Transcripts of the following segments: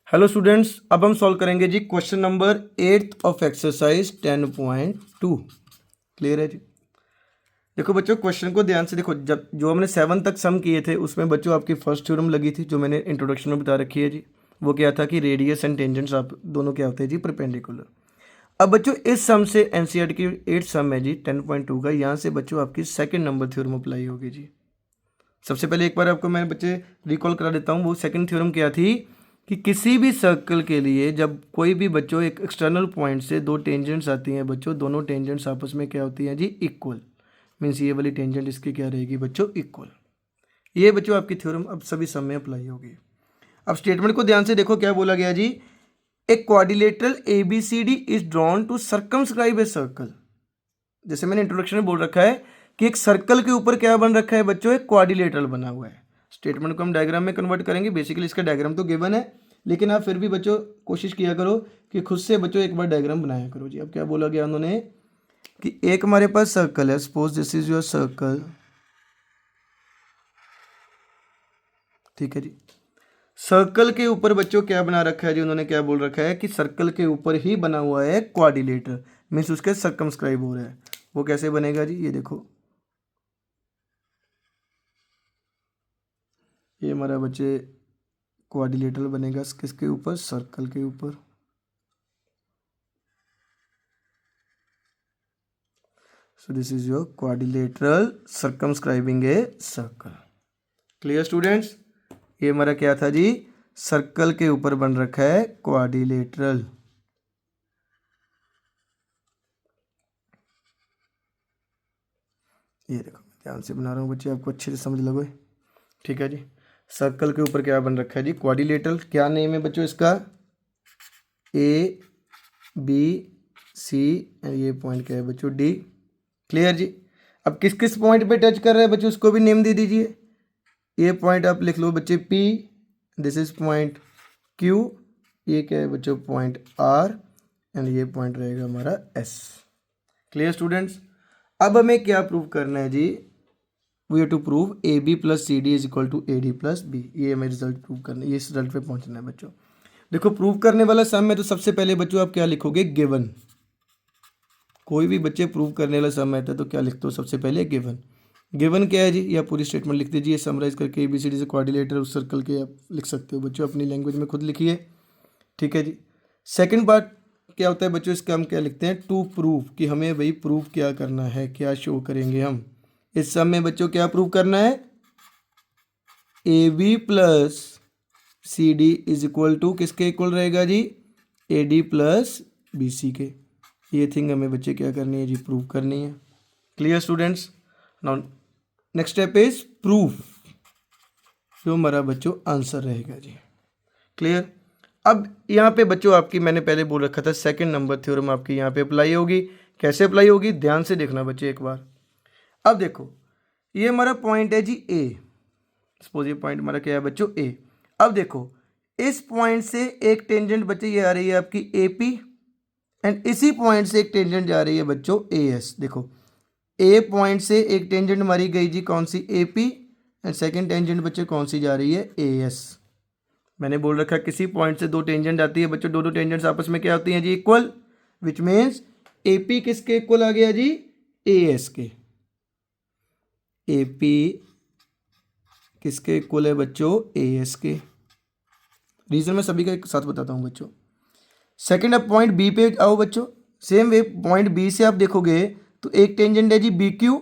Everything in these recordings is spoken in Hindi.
हेलो स्टूडेंट्स, अब हम सॉल्व करेंगे जी question number 8 of exercise 10.2। Clear है जी। देखो बच्चों, क्वेश्चन को ध्यान से देखो। जब जो हमने 7 तक सम किए थे उसमें बच्चों आपकी फर्स्ट थ्योरम लगी थी, जो मैंने इंट्रोडक्शन में बता रखी है जी। वो क्या था कि रेडियस एंड टेंजेंट्स आप दोनों क्या होते हैं जी, परपेंडिकुलर। अब बच्चों इस सम से एनसीईआरटी की 8 सम है जी 10.2 का। यहाँ से बच्चों आपकी सेकंड नंबर थ्योरम अप्लाई होगी जी। सबसे पहले एक बार आपको मैं बच्चे रिकॉल करा देता हूँ। वो सेकंड थ्योरम क्या थी कि किसी भी सर्कल के लिए जब कोई भी बच्चों एक एक्सटर्नल पॉइंट से दो टेंजेंट्स आती हैं बच्चों, दोनों टेंजेंट्स आपस में क्या होती हैं जी, इक्वल। मीन्स ये वाली टेंजेंट इसकी क्या रहेगी बच्चों, इक्वल। ये बच्चों आपकी थ्योरम अब सभी सम में अप्लाई होगी। अब स्टेटमेंट को ध्यान से देखो, क्या बोला गया जी, a quadrilateral ABCD is drawn to circumscribe a circle. जैसे मैंने इंट्रोडक्शन में बोल रखा है कि एक सर्कल के ऊपर क्या बन रखा है बच्चों, एक क्वाड्रिलेटरल बना हुआ है। स्टेटमेंट को हम डायग्राम में कन्वर्ट करेंगे। बेसिकली इसका डायग्राम तो गिवन है, लेकिन आप फिर भी बच्चों कोशिश किया करो कि खुद से बच्चों एक बार डायग्राम बनाया करो जी। अब क्या बोला गया उन्होंने कि एक हमारे पास सर्कल है, suppose this is your circle, ठीक है जी। सर्कल के ऊपर बच्चों क्या बना रखा है जी, उन्होंने क्या बोल रखा है कि सर्कल के ऊपर ही बना हुआ है क्वाड्रिलेटर, मीन्स उसके सर्कमस्क्राइब हो रहा है। वो कैसे बनेगा जी, ये देखो, ये हमारा बच्चे क्वाड्रिलेटरल बनेगा किसके ऊपर, सर्कल के ऊपर। So this is your quadrilateral circumscribing a circle. Clear students, ये हमारा क्या था जी, सर्कल के ऊपर बन रखा है क्वाड्रिलेटरल। ये देखो ध्यान से बना रहा हूँ बच्चे, आपको अच्छे से समझ लगे, ठीक है जी। सर्कल के ऊपर क्या बन रखा है जी, क्वाड्रिलेटरल। क्या नेम है बच्चों इसका, ABC, एंड ये पॉइंट क्या है बच्चों, D। क्लियर जी। अब किस किस पॉइंट पे टच कर रहा है बच्चों, उसको भी नेम दे दीजिए। ये पॉइंट आप लिख लो बच्चे P, this is point Q, ये क्या है बच्चों पॉइंट R, एंड ये पॉइंट रहेगा हमारा S। Clear students. अब हमें क्या प्रूव करना है जी, we have to prove AB plus CD is equal to AD plus B। ये हमें रिजल्ट प्रूव करना है, ये इस रिजल्ट पे पहुंचना है बच्चों। देखो प्रूव करने वाला सम में तो सबसे पहले बच्चों आप क्या लिखोगे, गिवन। कोई भी बच्चे प्रूव करने वाला सम आता है तो क्या लिखते हो, सबसे पहले गिवन। गिवन क्या है जी, या पूरी स्टेटमेंट लिख दीजिए समराइज करके। ABCD से क्वाड्रिलेटर उस सर्कल के आप लिख सकते हो बच्चों, अपनी लैंग्वेज में खुद लिखिए, ठीक है जी। सेकंड पार्ट क्या होता है बच्चों, इसका हम क्या लिखते हैं, टू प्रूव, कि हमें भाई प्रूव क्या करना है, क्या शो करेंगे हम इस सम में बच्चों, क्या प्रूव करना है, AB plus CD is equal to किसके इक्वल रहेगा जी, AD प्लस BC के। ये थिंग हमें बच्चे क्या करनी है जी, प्रूव करनी है। Clear students. Now next step is proof, जो हमारा बच्चों आंसर रहेगा जी। क्लियर। अब यहाँ पे बच्चों आपकी मैंने पहले बोल रखा था सेकंड नंबर थ्योरम आपकी यहाँ पे अप्लाई होगी। कैसे अप्लाई होगी, ध्यान से देखना बच्चे एक बार। अब देखो ये हमारा पॉइंट है जी A, सपोज ये पॉइंट हमारा क्या है बच्चों A। अब देखो इस पॉइंट से एक टेंजेंट बच्चे ये आ रही है आपकी AP, एंड इसी पॉइंट से एक टेंजेंट जा रही है बच्चों AS। देखो A पॉइंट से एक टेंजेंट मारी गई जी, कौन सी, AP, एंड सेकंड टेंजेंट बच्चे कौन सी जा रही है, AS। मैंने बोल रखा किसी पॉइंट से दो टेंजेंट आती है बच्चों, दो टेंजेंट्स आपस में क्या होती हैं जी, इक्वल, विच मीन्स AP किसके इक्वल आ गया जी, AS के। AP किसके इक्वल है बच्चों, AS के। रीजन मैं सभी का एक साथ बताता हूँ बच्चों। सेकंड अब पॉइंट B पे आओ बच्चों। सेम वे पॉइंट B से आप देखोगे तो एक टेंजेंट है जी BQ,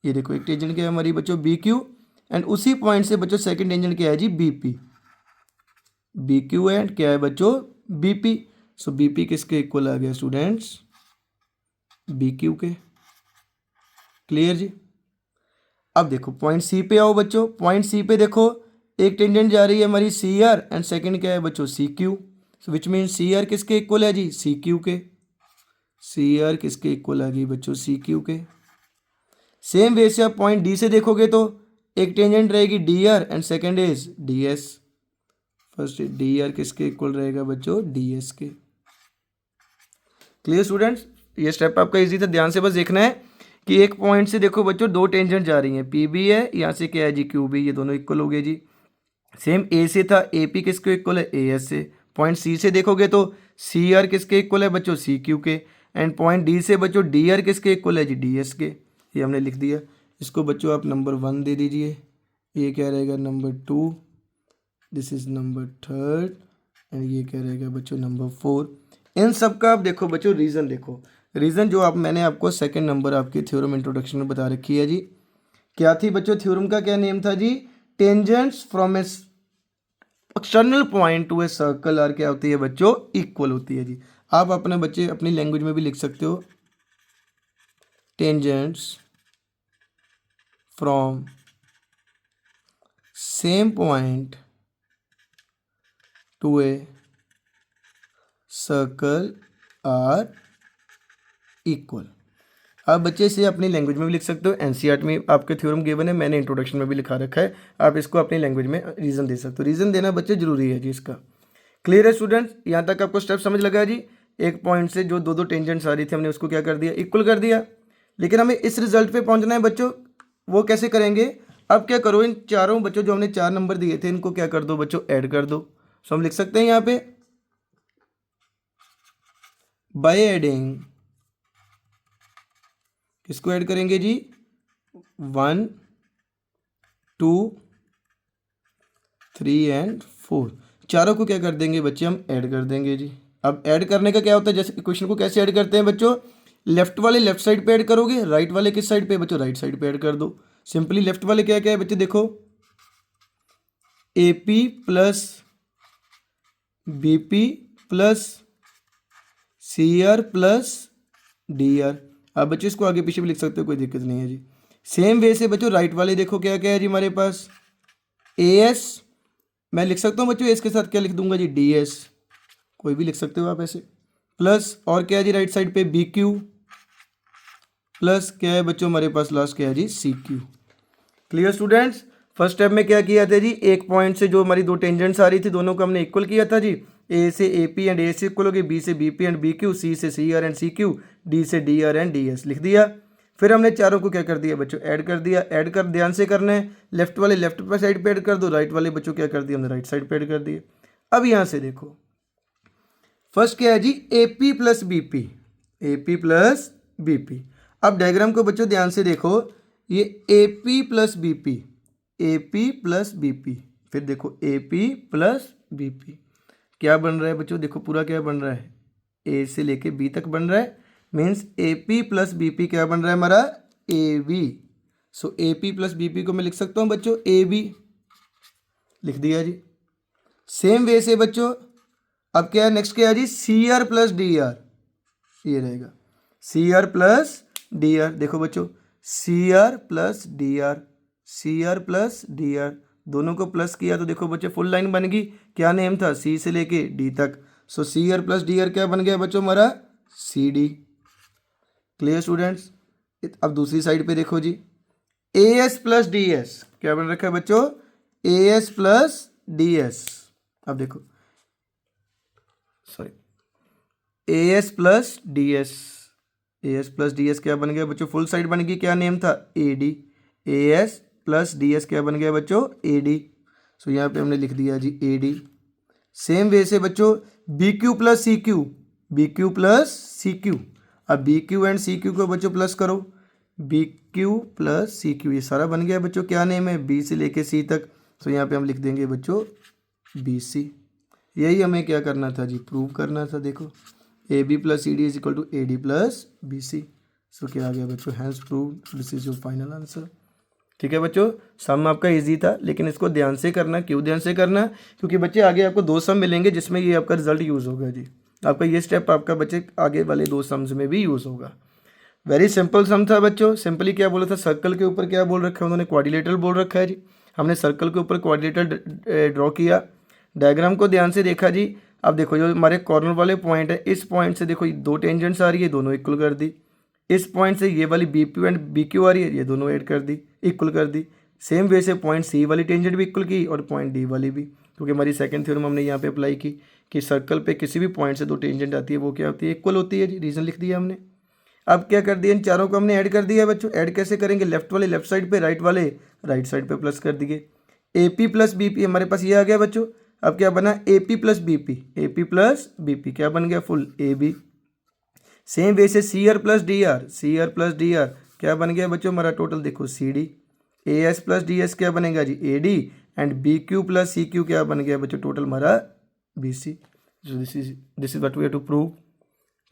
ये देखो एक टेंजेंट क्या है हमारी बच्चों BQ, एंड उसी पॉइंट से बच्चों सेकंड टेंजेंट क्या है जी BP। BQ एंड क्या है बच्चों BP। सो BP किसके इक्वल आ गया स्टूडेंट्स, BQ के। क्लियर जी। अब देखो पॉइंट C पे आओ बच्चों। पॉइंट C पे देखो एक टेंजेंट जा रही है हमारी CR, एंड सेकंड क्या है बच्चों CQ। So which mean CR किसके इक्वल है जी, CQ के। CR किसके इक्वल आ गई बच्चों, CQ के। सेम वे से आप पॉइंट D से देखोगे तो एक टेंजेंट रहेगी DR, and second is DS। First DR किसके इक्वल रहेगा बच्चों, DS के। Clear students. ये स्टेप आपका इजी था, ध्यान से बस देखना है कि एक पॉइंट से देखो बच्चों दो टेंजेंट जा रही हैं, PB है, यहाँ से क्या है जी QB, ये दोनों इक्वल हो गए जी। सेम A से था AP किसके इक्वल है, AS से। पॉइंट सी से देखोगे तो सी आर किसके इक्वल है बच्चों, सी क्यू के। एंड पॉइंट डी से बच्चों डी आर किसके इक्वल है जी, डी एस के। ये हमने लिख दिया। इसको बच्चों आप नंबर 1 दे दीजिए, ये क्या रहेगा number 2, this is number 3 and ये क्या रहेगा बच्चों नंबर 4। इन सब का आप देखो बच्चों रीज़न देखो, रीज़न जो आप मैंने आपको सेकंड नंबर आपकी थ्योरम इंट्रोडक्शन में बता रखी है जी। क्या थी बच्चों थ्योरम का क्या नेम था जी, tangents from a external point to a circle are क्या होती है बच्चों, इक्वल होती है जी। आप अपने बच्चे अपनी लैंग्वेज में भी लिख सकते हो, tangents from same point to a circle are equal. आप बच्चे से अपनी लैंग्वेज में भी लिख सकते हो, एनसीईआरटी में आपके थ्योरम गिवन है, मैंने इंट्रोडक्शन में भी लिखा रखा है, आप इसको अपनी लैंग्वेज में रीज़न दे सकते हो। रीज़न देना बच्चे जरूरी है जी इसका। क्लियर है स्टूडेंट्स, यहाँ तक आपको स्टेप समझ लगा जी। एक पॉइंट से जो दो टेंजेंट्स आ रही थी हमने उसको क्या कर दिया, इक्वल कर दिया। लेकिन हमें इस रिजल्ट पे पहुंचना है बच्चों, वो कैसे करेंगे। अब क्या करो, इन चारों बच्चों जो हमने 4 नंबर दिए थे इनको क्या कर दो बच्चों, ऐड कर दो। सो हम लिख सकते हैं यहाँ पे बाय एडिंग, किसको ऐड करेंगे जी, 1 2 3 एंड 4, चारों को क्या कर देंगे बच्चे हम ऐड कर देंगे जी। अब ऐड करने का क्या होता है, जैसे क्वेश्चन को कैसे ऐड करते हैं बच्चों, लेफ्ट वाले लेफ्ट साइड पे ऐड करोगे, राइट वाले किस साइड पे बच्चों, राइट साइड पे ऐड कर दो। सिंपली लेफ्ट वाले क्या क्या है बच्चे देखो, A P plus B P plus C R plus D R. अब बच्चों इसको आगे पीछे भी लिख सकते हो, कोई दिक्कत नहीं है जी। सेम वे से बच्चों राइट वाले देखो क्या क्या है जी हमारे पास, ए एस, मैं लिख सकता हूँ बच्चों इसके साथ क्या लिख दूंगा जी, डी एस, कोई भी लिख सकते हो आप ऐसे, प्लस और क्या है जी राइट साइड पे बी क्यू, प्लस क्या है बच्चों हमारे पास लास्ट क्या है जी, C Q. Clear students, first step में क्या किया था जी, एक पॉइंट से जो हमारी दो टेंजेंट्स आ रही थी दोनों को हमने इक्वल किया था जी। ए से ए पी एंड ए से इक्वल हो गई, बी से B P and B Q, C से C R and C Q, D से D R and D S लिख दिया। फिर हमने चारों को क्या कर दिया बच्चों, ऐड कर दिया। ऐड कर ध्यान से करना है, लेफ्ट वाले लेफ्ट पे साइड पे ऐड कर दो, राइट वाले बच्चों क्या कर दिया हमने, राइट साइड पे ऐड कर दिए। अब यहाँ से देखो फर्स्ट क्या है जी, A P plus B P, A P plus B P. अब डायग्राम को बच्चों ध्यान से देखो, ये A P plus B P, A P plus B P, फिर देखो A P plus B P, क्या बन रहा है बच्चों, देखो पूरा क्या बन रहा है, ए से लेके बी तक बन रहा है, means A P plus B P क्या बन रहा है हमारा, A B. So A P plus B P को मैं लिख सकता हूँ बच्चों ए बी, लिख दिया जी। सेम वे से बच्चों अब क्या है, नेक्स्ट क्या है जी, C R plus D R, ये रहेगा C R plus D R. देखो बच्चों C R plus D R, C R plus D R, दोनों को प्लस किया तो देखो बच्चे फुल लाइन बन गई। क्या नेम था, सी से लेके डी तक। So C R plus D R क्या बन गया बच्चों हमारा, सी डी। क्लियर स्टूडेंट्स, अब दूसरी साइड पे देखो जी, A S plus D S क्या बन रखा है बच्चों, A S plus D S. अब देखो sorry, A S plus D S, A S plus D S क्या बन गया बच्चों, फुल साइड बन गई, क्या नेम था, A D. A S plus D S क्या बन गया बच्चों, ए डी। सो यहाँ पे हमने लिख दिया जी ए डी। सेम वे से बच्चों B Q plus C Q, B Q plus C Q. अब B Q and C Q को बच्चों प्लस करो, B Q plus C Q, ये सारा बन गया बच्चों, क्या नेम है, बी से लेके सी तक। सो यहाँ पे हम लिख देंगे बच्चों बी सी। यही हमें क्या करना था जी, प्रूव करना था। देखो A B plus C D is equal to A D plus B C. So क्या आ गया बच्चों, hence proved, this is your final answer. ठीक है बच्चों, सम आपका इजी था, लेकिन इसको ध्यान से करना। क्यों ध्यान से करना, क्योंकि बच्चे आगे आपको 2 सम मिलेंगे जिसमें ये आपका रिजल्ट यूज़ होगा जी। आपका ये स्टेप आपका बच्चे आगे वाले 2 सम्स में भी यूज़ होगा। वेरी सिंपल सम था बच्चों। सिंपली क्या बोला था, सर्कल के ऊपर क्या बोल रखा है उन्होंने, क्वाड्रिलेटरल बोल रखा है जी। हमने सर्कल के ऊपर क्वाड्रिलेटरल ड्रॉ किया, डायग्राम को ध्यान से देखा जी। अब देखो जो हमारे कॉर्नर वाले पॉइंट है, इस पॉइंट से देखो 2 टेंजेंट्स आ रही है, दोनों इक्वल कर दी। इस पॉइंट से ये वाली B P and B Q आ रही है, ये दोनों ऐड कर दी, इक्वल कर दी। सेम वे से पॉइंट सी वाली टेंजेंट भी इक्वल की और पॉइंट डी वाली भी, क्योंकि हमारी सेकंड थ्योरम हमने यहाँ पे अप्लाई की कि सर्कल पे किसी भी पॉइंट से 2 टेंजेंट आती है वो क्या होती है, इक्वल होती है जी। रीजन लिख दिया हमने। अब क्या कर दिया, इन चारों को हमने ऐड कर दिया है बच्चों। ऐड कैसे करेंगे, लेफ्ट वाले लेफ्ट साइड पे, राइट वाले राइट साइड पे प्लस कर दिए। A P plus B P हमारे पास ये आ गया बच्चों। अब क्या बना A P plus B P, A P plus B P क्या बन गया full A B. Same way से C R plus D R, C R plus D R क्या बन गया बच्चों हमारा टोटल देखो C D. A S plus D S क्या बनेगा जी A D, and B Q plus C Q क्या बन गया बच्चों टोटल हमारा B C. This is what we have to prove.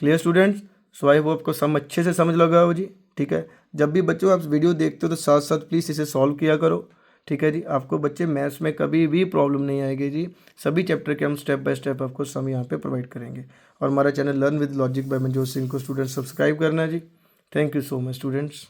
Clear students? So I hope आपको सम अच्छे से समझ लगा हो जी। ठीक है, जब भी बच्चों आप वीडियो देखते हो तो साथ साथ प्लीज़ इसे सॉल्व किया करो। ठीक है जी, आपको बच्चे मैथ्स में कभी भी प्रॉब्लम नहीं आएगी जी। सभी चैप्टर के हम स्टेप बाय स्टेप आपको सम यहाँ पे प्रोवाइड करेंगे। और हमारा channel learn with logic by Manjot Singh को स्टूडेंट सब्सक्राइब करना जी। Thank you so much students.